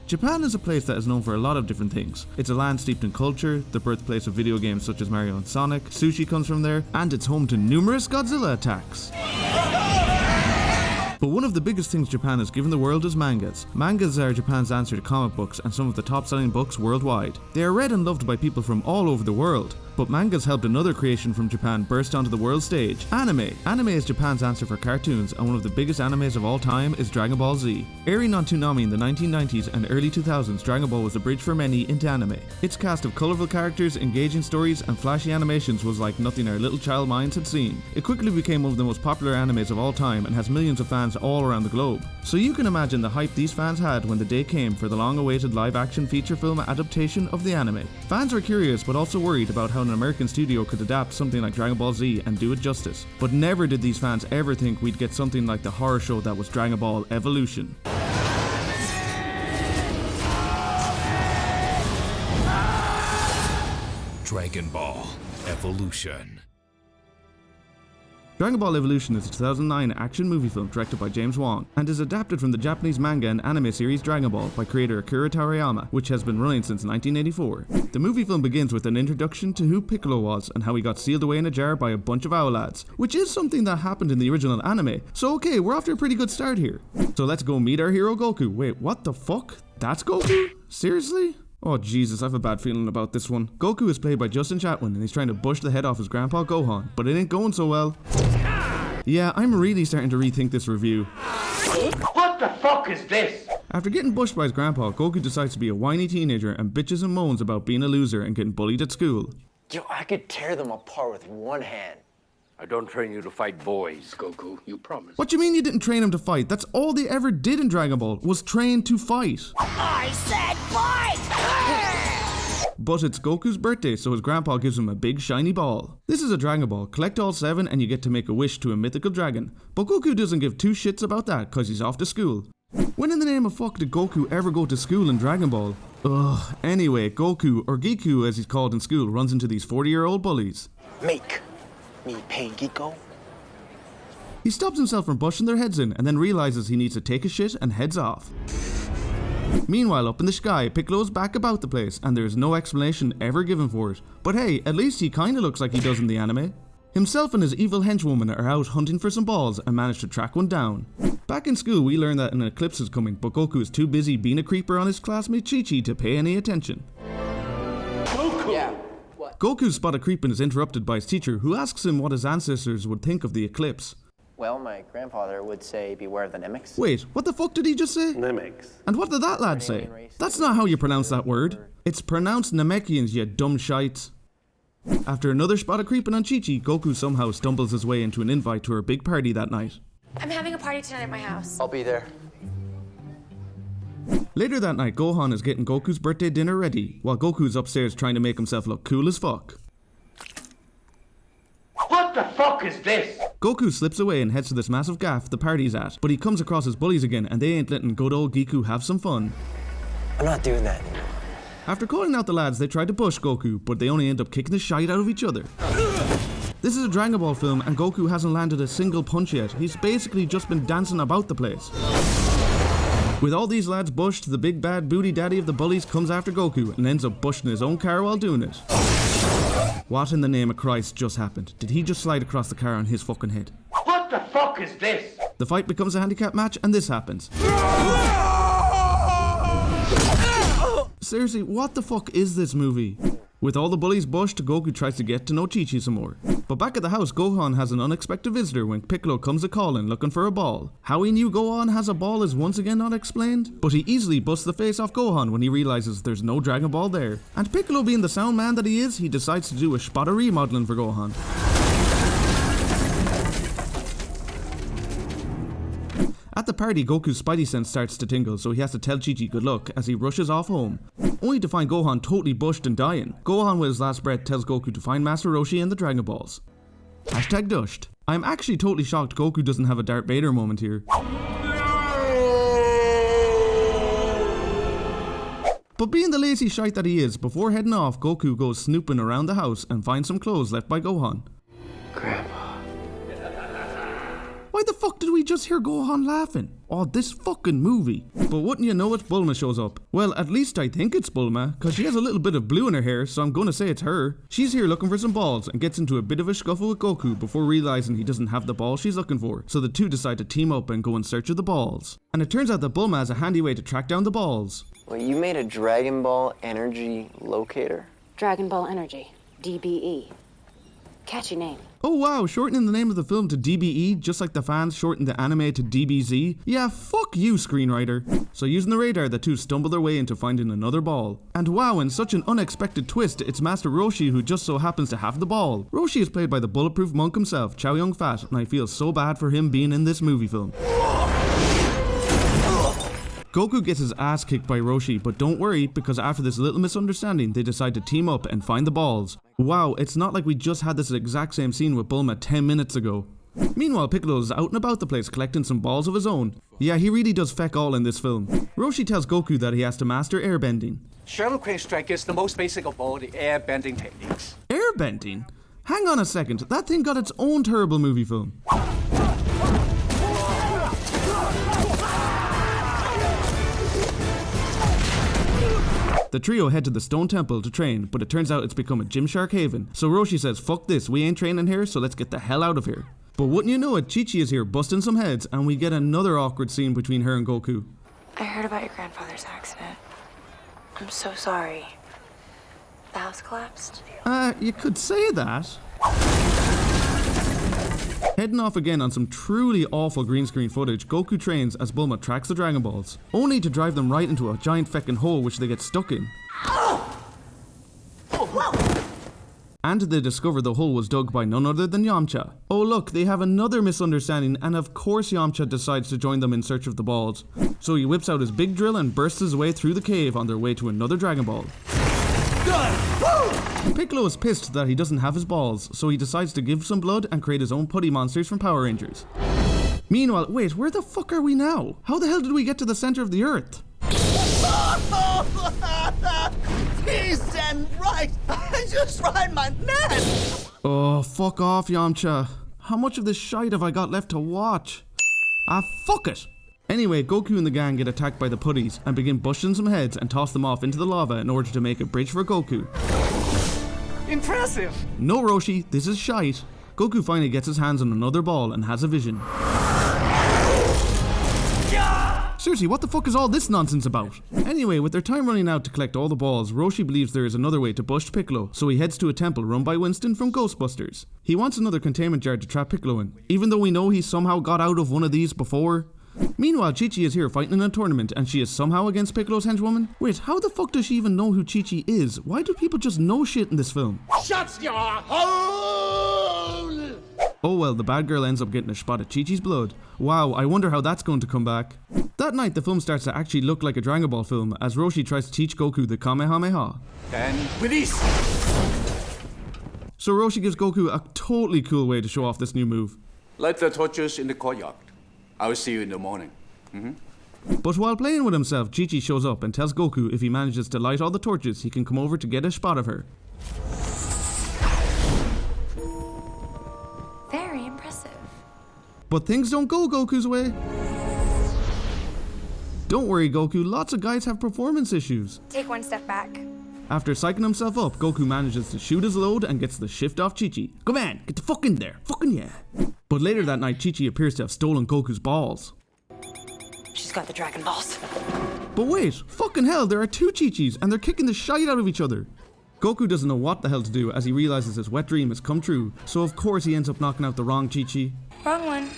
Japan is a place that is known for a lot of different things. It's a land steeped in culture, the birthplace of video games such as Mario and Sonic, sushi comes from there, and it's home to numerous Godzilla attacks. But one of the biggest things Japan has given the world is mangas. Mangas are Japan's answer to comic books and some of the top-selling books worldwide. They are read and loved by people from all over the world. But mangas helped another creation from Japan burst onto the world stage, anime. Anime is Japan's answer for cartoons, and one of the biggest animes of all time is Dragon Ball Z. Airing on Toonami in the 1990s and early 2000s, Dragon Ball was a bridge for many into anime. Its cast of colourful characters, engaging stories, and flashy animations was like nothing our little child minds had seen. It quickly became one of the most popular animes of all time and has millions of fans all around the globe. So you can imagine the hype these fans had when the day came for the long-awaited live-action feature film adaptation of the anime. Fans were curious but also worried about how an American studio could adapt something like Dragon Ball Z and do it justice. But never did these fans ever think we'd get something like the horror show that was Dragon Ball Evolution. Dragon Ball Evolution. Dragon Ball Evolution is a 2009 action movie film directed by James Wan and is adapted from the Japanese manga and anime series Dragon Ball by creator Akira Toriyama, which has been running since 1984. The movie film begins with an introduction to who Piccolo was and how he got sealed away in a jar by a bunch of owl lads, which is something that happened in the original anime, so okay, we're off to a pretty good start here. So let's go meet our hero Goku. Wait, what the fuck? That's Goku? Seriously? Oh Jesus, I have a bad feeling about this one. Goku is played by Justin Chatwin and he's trying to bush the head off his grandpa Gohan, but it ain't going so well. Yeah, I'm really starting to rethink this review. What the fuck is this? After getting bushed by his grandpa, Goku decides to be a whiny teenager and bitches and moans about being a loser and getting bullied at school. Yo, I could tear them apart with one hand. I don't train you to fight boys, Goku. You promised. What do you mean you didn't train him to fight? That's all they ever did in Dragon Ball, was train to fight. I said fight! But it's Goku's birthday, so his grandpa gives him a big shiny ball. This is a Dragon Ball. Collect all 7 and you get to make a wish to a mythical dragon. But Goku doesn't give 2 shits about that cause he's off to school. When in the name of fuck did Goku ever go to school in Dragon Ball? Ugh. Anyway, Goku, or Giku as he's called in school, runs into these 40-year-old bullies. Make me pay Giko. He stops himself from bushing their heads in and then realizes he needs to take a shit and heads off. Meanwhile, up in the sky, Piccolo's back about the place and there is no explanation ever given for it. But hey, at least he kinda looks like he does in the anime. Himself and his evil henchwoman are out hunting for some balls and manage to track one down. Back in school, we learn that an eclipse is coming, but Goku is too busy being a creeper on his classmate Chi-Chi to pay any attention. Goku! Yeah, what? Goku's spot of creeping is interrupted by his teacher, who asks him what his ancestors would think of the eclipse. Well, my grandfather would say beware of the Nemeks. Wait, what the fuck did he just say? Nemeks. And what did that lad say? That's not how you pronounce that word. It's pronounced Namekians, you dumb shites. After another spot of creeping on Chi-Chi, Goku somehow stumbles his way into an invite to her big party that night. I'm having a party tonight at my house. I'll be there. Later that night, Gohan is getting Goku's birthday dinner ready, while Goku's upstairs trying to make himself look cool as fuck. What the fuck is this? Goku slips away and heads to this massive gaff the party's at, but he comes across his bullies again and they ain't letting good old Giku have some fun. I'm not doing that anymore. After calling out the lads, they try to push Goku, but they only end up kicking the shite out of each other. This is a Dragon Ball film and Goku hasn't landed a single punch yet. He's basically just been dancing about the place. With all these lads bushed, the big bad booty daddy of the bullies comes after Goku and ends up bushing his own car while doing it. What in the name of Christ just happened? Did he just slide across the car on his fucking head? What the fuck is this? The fight becomes a handicap match and this happens. Seriously, what the fuck is this movie? With all the bullies bushed, Goku tries to get to know Chi-Chi some more. But back at the house, Gohan has an unexpected visitor when Piccolo comes a-calling looking for a ball. How he knew Gohan has a ball is once again not explained, but he easily busts the face off Gohan when he realizes there's no Dragon Ball there. And Piccolo being the sound man that he is, he decides to do a spot of remodeling for Gohan. At the party, Goku's spidey sense starts to tingle, so he has to tell Chi-Chi good luck as he rushes off home, only to find Gohan totally bushed and dying. Gohan with his last breath tells Goku to find Master Roshi and the Dragon Balls. Hashtag dushed. I'm actually totally shocked Goku doesn't have a Darth Vader moment here. But being the lazy shite that he is, before heading off, Goku goes snooping around the house and finds some clothes left by Gohan. Grandpa. Why the fuck did we just hear Gohan laughing? Oh, this fucking movie. But wouldn't you know it, Bulma shows up. Well, at least I think it's Bulma, cause she has a little bit of blue in her hair, so I'm gonna say it's her. She's here looking for some balls and gets into a bit of a scuffle with Goku before realizing he doesn't have the ball she's looking for, so the two decide to team up and go in search of the balls. And it turns out that Bulma has a handy way to track down the balls. Well, you made a Dragon Ball energy locator? Dragon Ball Energy, DBE. Catchy name. Oh wow, shortening the name of the film to DBE, just like the fans shortened the anime to DBZ? Yeah, fuck you, screenwriter. So using the radar, the two stumble their way into finding another ball. And wow, in such an unexpected twist, it's Master Roshi who just so happens to have the ball. Roshi is played by the bulletproof monk himself, Chow Yun-fat, and I feel so bad for him being in this movie film. Goku gets his ass kicked by Roshi, but don't worry, because after this little misunderstanding, they decide to team up and find the balls. Wow, it's not like we just had this exact same scene with Bulma 10 minutes ago. Meanwhile, Piccolo is out and about the place collecting some balls of his own. Yeah, he really does feck all in this film. Roshi tells Goku that he has to master airbending. Shallow crane strike is the most basic of all the airbending techniques. Airbending? Hang on a second, that thing got its own terrible movie film. The trio head to the Stone Temple to train, but it turns out it's become a Gymshark haven. So Roshi says, fuck this, we ain't training here, so let's get the hell out of here. But wouldn't you know it, Chi-Chi is here busting some heads, and we get another awkward scene between her and Goku. I heard about your grandfather's accident. I'm so sorry. The house collapsed? You could say that. Heading off again on some truly awful green screen footage, Goku trains as Bulma tracks the Dragon Balls, only to drive them right into a giant feckin' hole which they get stuck in. And they discover the hole was dug by none other than Yamcha. Oh look, they have another misunderstanding, and of course Yamcha decides to join them in search of the balls. So he whips out his big drill and bursts his way through the cave on their way to another Dragon Ball. Piccolo is pissed that he doesn't have his balls, so he decides to give some blood and create his own putty monsters from Power Rangers. Meanwhile, wait, where the fuck are we now? How the hell did we get to the center of the earth? He's dead right! I just tried my best! Oh, fuck off, Yamcha. How much of this shite have I got left to watch? Ah, fuck it! Anyway, Goku and the gang get attacked by the putties and begin bushing some heads and toss them off into the lava in order to make a bridge for Goku. Impressive! No, Roshi, this is shite. Goku finally gets his hands on another ball and has a vision. Seriously, what the fuck is all this nonsense about? Anyway, with their time running out to collect all the balls, Roshi believes there is another way to bush Piccolo, so he heads to a temple run by Winston from Ghostbusters. He wants another containment jar to trap Piccolo in, even though we know he somehow got out of one of these before. Meanwhile, Chi-Chi is here fighting in a tournament and she is somehow against Piccolo's henchwoman. Wait, how the fuck does she even know who Chi-Chi is? Why do people just know shit in this film? Shut your hole! Oh well, the bad girl ends up getting a spot of Chi-Chi's blood. Wow, I wonder how that's going to come back. That night, the film starts to actually look like a Dragon Ball film as Roshi tries to teach Goku the Kamehameha. Then release! So Roshi gives Goku a totally cool way to show off this new move. Light the torches in the courtyard. I will see you in the morning. But while playing with himself, Chi-Chi shows up and tells Goku if he manages to light all the torches, he can come over to get a spot of her. Very impressive. But things don't go Goku's way. Don't worry, Goku, lots of guys have performance issues. Take one step back. After psyching himself up, Goku manages to shoot his load and gets the shift off Chi-Chi. Go on, get the fuck in there, fucking yeah. But later that night, Chi-Chi appears to have stolen Goku's balls. She's got the Dragon Balls. But wait, fucking hell, there are two Chi-Chis and they're kicking the shite out of each other. Goku doesn't know what the hell to do as he realizes his wet dream has come true, so of course he ends up knocking out the wrong Chi-Chi. Wrong one.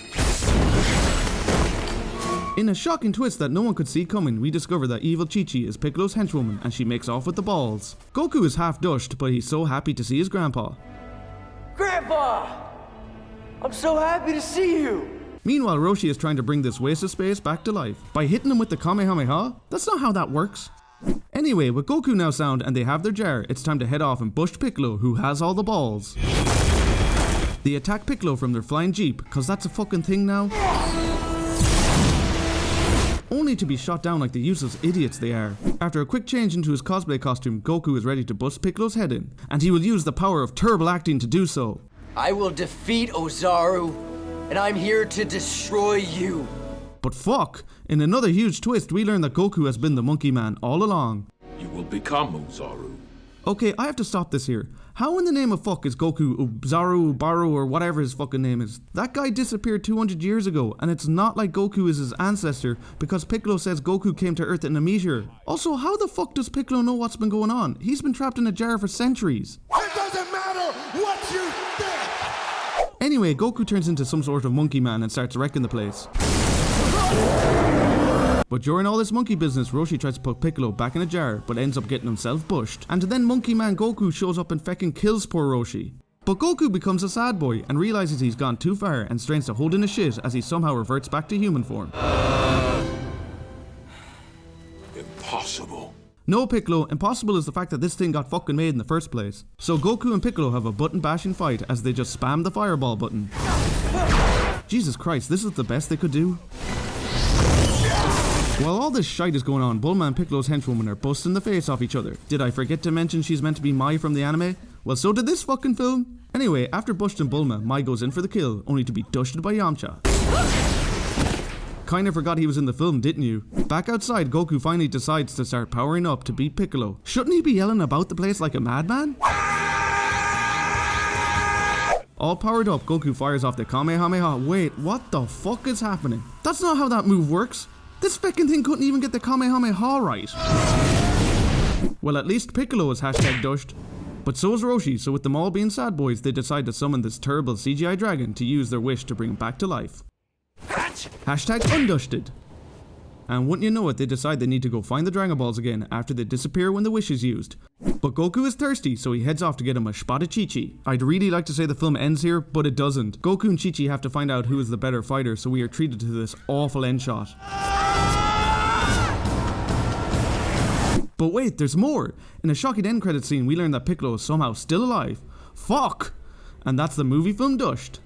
In a shocking twist that no one could see coming, we discover that evil Chi-Chi is Piccolo's henchwoman and she makes off with the balls. Goku is half dushed, but he's so happy to see his grandpa. Grandpa! I'm so happy to see you! Meanwhile, Roshi is trying to bring this waste of space back to life. By hitting him with the Kamehameha? That's not how that works. Anyway, with Goku now sound and they have their jar, it's time to head off and bush Piccolo, who has all the balls. They attack Piccolo from their flying jeep, cause that's a fucking thing now. Only to be shot down like the useless idiots they are. After a quick change into his cosplay costume, Goku is ready to bust Piccolo's head in, and he will use the power of terrible acting to do so. I will defeat Ozaru and I'm here to destroy you. But fuck! In another huge twist, we learn that Goku has been the Monkey Man all along. You will become Uzaru. Okay, I have to stop this here. How in the name of fuck is Goku Uzaru, Baru, or whatever his fucking name is? That guy disappeared 200 years ago, and it's not like Goku is his ancestor because Piccolo says Goku came to Earth in a meteor. Also, how the fuck does Piccolo know what's been going on? He's been trapped in a jar for centuries. It doesn't matter what you think! Anyway, Goku turns into some sort of monkey man and starts wrecking the place. But during all this monkey business, Roshi tries to put Piccolo back in a jar, but ends up getting himself bushed. And then Monkey Man Goku shows up and feckin' kills poor Roshi. But Goku becomes a sad boy and realizes he's gone too far and strains to hold in his shit as he somehow reverts back to human form. Impossible. No, Piccolo, impossible is the fact that this thing got fucking made in the first place. So Goku and Piccolo have a button bashing fight as they just spam the fireball button. Jesus Christ, this is the best they could do. While all this shite is going on, Bulma and Piccolo's henchwoman are busting the face off each other. Did I forget to mention she's meant to be Mai from the anime? Well, so did this fucking film. Anyway, after busting Bulma, Mai goes in for the kill, only to be dusted by Yamcha. Kinda forgot he was in the film, didn't you? Back outside, Goku finally decides to start powering up to beat Piccolo. Shouldn't he be yelling about the place like a madman? All powered up, Goku fires off the Kamehameha. Wait, what the fuck is happening? That's not how that move works. This feckin' thing couldn't even get the Kamehameha right. Well, at least Piccolo is hashtag dushed. But so is Roshi, so with them all being sad boys, they decide to summon this terrible CGI dragon to use their wish to bring him back to life. Hashtag undusted. And wouldn't you know it, they decide they need to go find the Dragon Balls again after they disappear when the wish is used. But Goku is thirsty, so he heads off to get him a spot of Chi-Chi. I'd really like to say the film ends here, but it doesn't. Goku and Chi-Chi have to find out who is the better fighter, so we are treated to this awful end shot. But wait, there's more! In a shocking end credit scene, we learn that Piccolo is somehow still alive. Fuck! And that's the movie film dushed.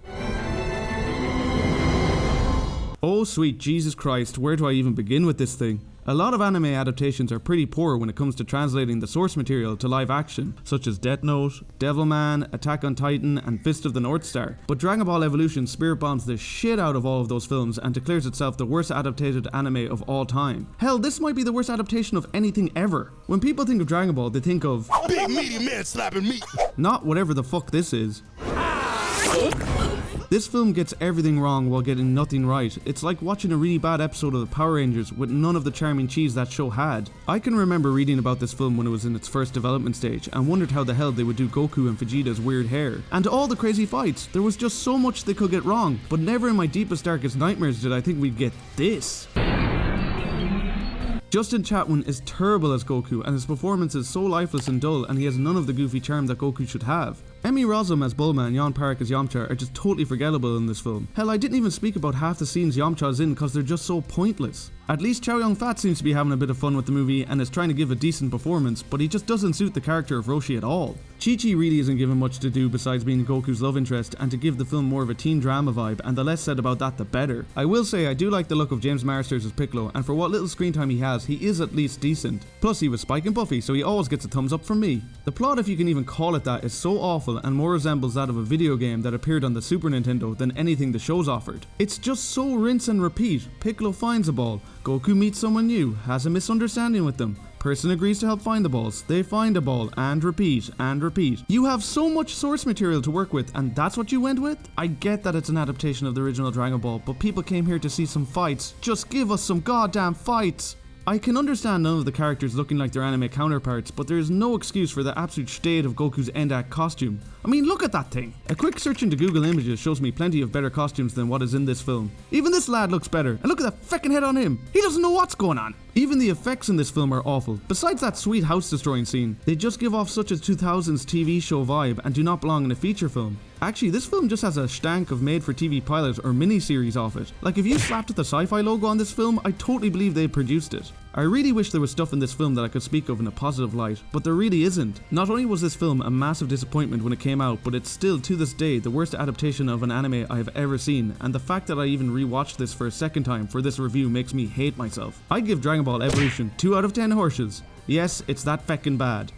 Oh sweet Jesus Christ, where do I even begin with this thing? A lot of anime adaptations are pretty poor when it comes to translating the source material to live action, such as Death Note, Devilman, Attack on Titan, and Fist of the North Star. But Dragon Ball Evolution spirit bombs the shit out of all of those films and declares itself the worst adapted anime of all time. Hell, this might be the worst adaptation of anything ever. When people think of Dragon Ball, they think of big meaty man slapping meat. Not whatever the fuck this is. This film gets everything wrong while getting nothing right. It's like watching a really bad episode of the Power Rangers with none of the charming cheese that show had. I can remember reading about this film when it was in its first development stage and wondered how the hell they would do Goku and Vegeta's weird hair. And all the crazy fights, there was just so much they could get wrong, but never in my deepest darkest nightmares did I think we'd get this. Justin Chatwin is terrible as Goku, and his performance is so lifeless and dull, and he has none of the goofy charm that Goku should have. Emi Rossum as Bulma and Jan Park as Yamcha are just totally forgettable in this film. Hell, I didn't even speak about half the scenes Yamcha is in because they're just so pointless. At least Chow Yun-Fat seems to be having a bit of fun with the movie and is trying to give a decent performance, but he just doesn't suit the character of Roshi at all. Chi-Chi really isn't given much to do besides being Goku's love interest and to give the film more of a teen drama vibe, and the less said about that the better. I will say I do like the look of James Marsters as Piccolo, and for what little screen time he has, he is at least decent. Plus he was Spike and Buffy, so he always gets a thumbs up from me. The plot, if you can even call it that, is so awful and more resembles that of a video game that appeared on the Super Nintendo than anything the show's offered. It's just so rinse and repeat. Piccolo finds a ball, Goku meets someone new, has a misunderstanding with them, person agrees to help find the balls, they find a ball, and repeat, and repeat. You have so much source material to work with, and that's what you went with? I get that it's an adaptation of the original Dragon Ball, but people came here to see some fights. Just give us some goddamn fights! I can understand none of the characters looking like their anime counterparts, but there is no excuse for the absolute state of Goku's end act costume. I mean, look at that thing! A quick search into Google Images shows me plenty of better costumes than what is in this film. Even this lad looks better, and look at that feckin' head on him! He doesn't know what's going on! Even the effects in this film are awful. Besides that sweet house destroying scene, they just give off such a 2000s TV show vibe and do not belong in a feature film. Actually, this film just has a stank of made-for-TV pilot or miniseries off it. Like, if you slapped the sci-fi logo on this film, I totally believe they produced it. I really wish there was stuff in this film that I could speak of in a positive light, but there really isn't. Not only was this film a massive disappointment when it came out, but it's still, to this day, the worst adaptation of an anime I have ever seen, and the fact that I even rewatched this for a second time for this review makes me hate myself. I give Dragon Ball Evolution 2 out of 10 Horshes. Yes, it's that feckin' bad.